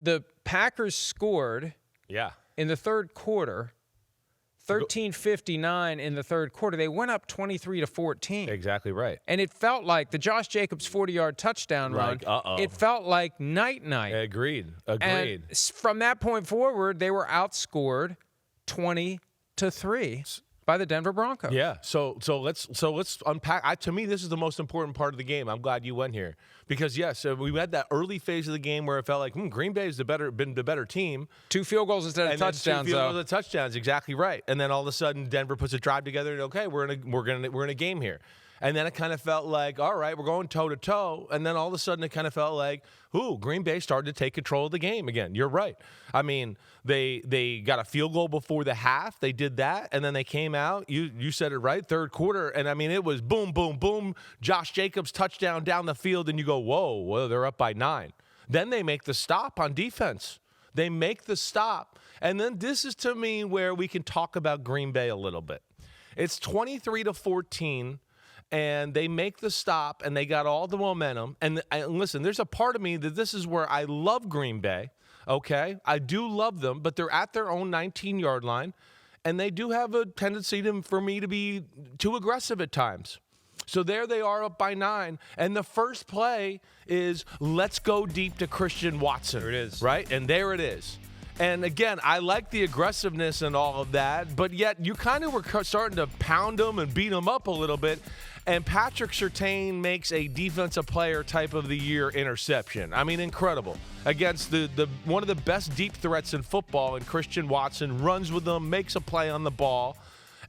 The Packers scored in the third quarter, 13:59 in the third quarter. They went up 23-14. Exactly right. And it felt like the Josh Jacobs 40-yard touchdown run. It felt like night-night. Agreed. And from that point forward, they were outscored 20-3 by the Denver Broncos. Yeah. So let's unpack. To me, this is the most important part of the game. I'm glad you went here because yes, we had that early phase of the game where it felt like Green Bay is been the better team. 2 field goals instead of touchdowns. 2 field goals touchdowns. Exactly right. And then all of a sudden, Denver puts a drive together and okay, we're in a game here. And then it kind of felt like, all right, we're going toe-to-toe. And then all of a sudden it kind of felt like, Green Bay started to take control of the game again. You're right. I mean, they got a field goal before the half. They did that, and then they came out. You said it right, third quarter. And, I mean, it was boom, boom, boom. Josh Jacobs touchdown down the field, and you go, whoa, they're up by 9. Then they make the stop on defense. They make the stop. And then this is, to me, where we can talk about Green Bay a little bit. It's 23-14. And they make the stop, and they got all the momentum. And listen, there's a part of me that this is where I love Green Bay, okay? I do love them, but they're at their own 19-yard line, and they do have a tendency for me to be too aggressive at times. So there they are up by 9, and the first play is let's go deep to Christian Watson. There it is. Right? And there it is. And, again, I like the aggressiveness and all of that, but yet you kind of were starting to pound them and beat them up a little bit. And Patrick Surtain makes a defensive player type of the year interception. I mean, incredible. Against the one of the best deep threats in football, and Christian Watson runs with them, makes a play on the ball.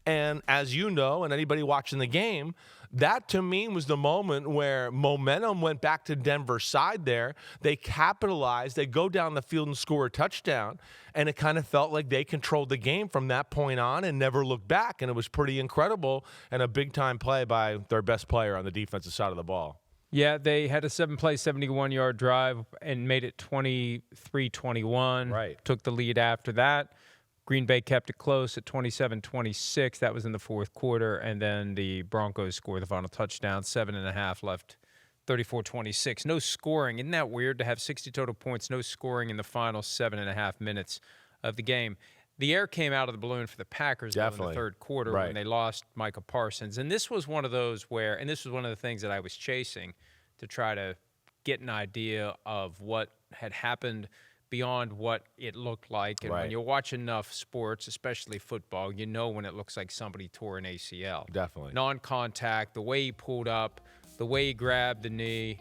And as you know, and anybody watching the game, that to me was the moment where momentum went back to Denver's side there. They capitalized. They go down the field and score a touchdown. And it kind of felt like they controlled the game from that point on and never looked back. And it was pretty incredible and a big-time play by their best player on the defensive side of the ball. Yeah, they had a 7-play, 71-yard drive and made it 23-21. Right. Took the lead after that. Green Bay kept it close at 27-26. That was in the fourth quarter. And then the Broncos scored the final touchdown, 7.5 left, 34-26. No scoring. Isn't that weird to have 60 total points, no scoring in the final 7.5 minutes of the game? The air came out of the balloon for the Packers in the third quarter when they lost Micah Parsons. And this was one of those where, and this was one of the things that I was chasing to try to get an idea of what had happened beyond what it looked like. And when you watch enough sports, especially football, you know when it looks like somebody tore an ACL. Definitely. Non-contact, the way he pulled up, the way he grabbed the knee,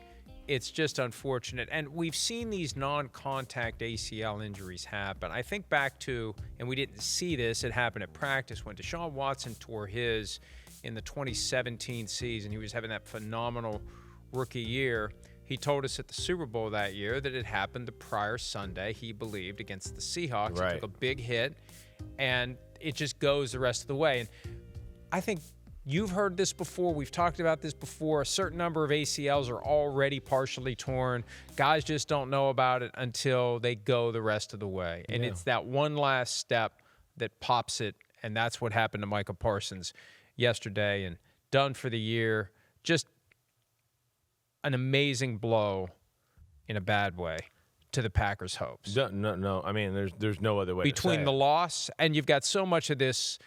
it's just unfortunate. And we've seen these non-contact ACL injuries happen. I think back to, and we didn't see this, it happened at practice when Deshaun Watson tore his in the 2017 season. He was having that phenomenal rookie year. He told us at the Super Bowl that year that it happened the prior Sunday, he believed, against the Seahawks. He took a big hit, and it just goes the rest of the way. And I think you've heard this before. We've talked about this before. A certain number of ACLs are already partially torn. Guys just don't know about it until they go the rest of the way. And it's that one last step that pops it, and that's what happened to Micah Parsons yesterday. And done for the year. Just an amazing blow in a bad way to the Packers' hopes. No. I mean, there's no other way between to say the loss, and you've got so much of this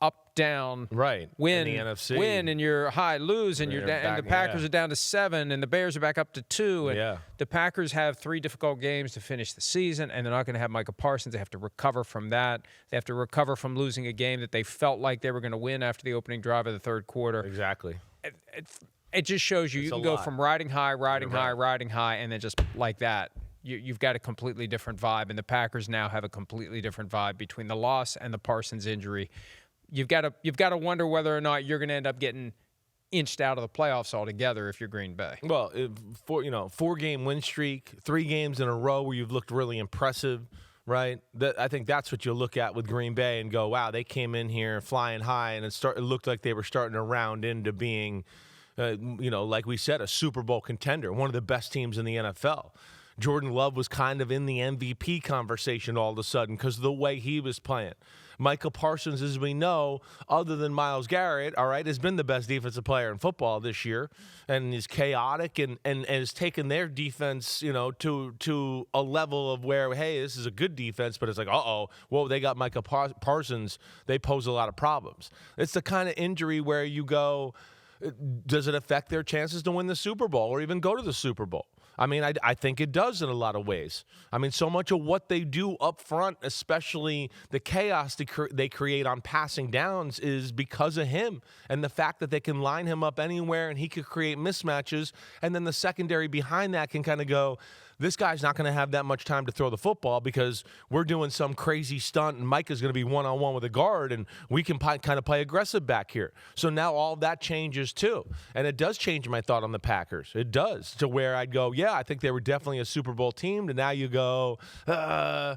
up-down win, in the NFC. Win, and you're high, lose, and you're down, and the Packers are down to 7, and the Bears are back up to 2. And the Packers have 3 difficult games to finish the season, and they're not going to have Micah Parsons. They have to recover from that. They have to recover from losing a game that they felt like they were going to win after the opening drive of the third quarter. Exactly. It just shows you can go from riding high, and then just like that, you've got a completely different vibe. And the Packers now have a completely different vibe between the loss and the Parsons injury. You've got to wonder whether or not you're going to end up getting inched out of the playoffs altogether if you're Green Bay. Well, 4-game win streak, 3 games in a row where you've looked really impressive. Right, I think that's what you look at with Green Bay and go, wow, they came in here flying high, and it looked like they were starting to round into being, like we said, a Super Bowl contender, one of the best teams in the NFL. Jordan Love was kind of in the MVP conversation all of a sudden because of the way he was playing. Micah Parsons, as we know, other than Myles Garrett, all right, has been the best defensive player in football this year, and is chaotic and has taken their defense, to a level of where, hey, this is a good defense, but it's like, whoa, they got Micah Parsons. They pose a lot of problems. It's the kind of injury where you go, does it affect their chances to win the Super Bowl or even go to the Super Bowl? I mean, I think it does in a lot of ways. I mean, so much of what they do up front, especially the chaos they create on passing downs, is because of him and the fact that they can line him up anywhere and he could create mismatches. And then the secondary behind that can kind of go, this guy's not going to have that much time to throw the football because we're doing some crazy stunt and Micah's going to be one-on-one with a guard and we can kind of play aggressive back here. So now all that changes too. And it does change my thought on the Packers. It does, to where I'd go, yeah, I think they were definitely a Super Bowl team. And now you go, they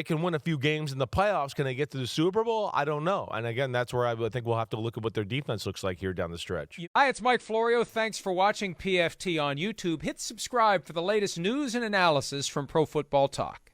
can win a few games in the playoffs. Can they get to the Super Bowl? I don't know. And again, that's where I think we'll have to look at what their defense looks like here down the stretch. Hi, it's Mike Florio. Thanks for watching PFT on YouTube. Hit subscribe for the latest news and analysis from Pro Football Talk.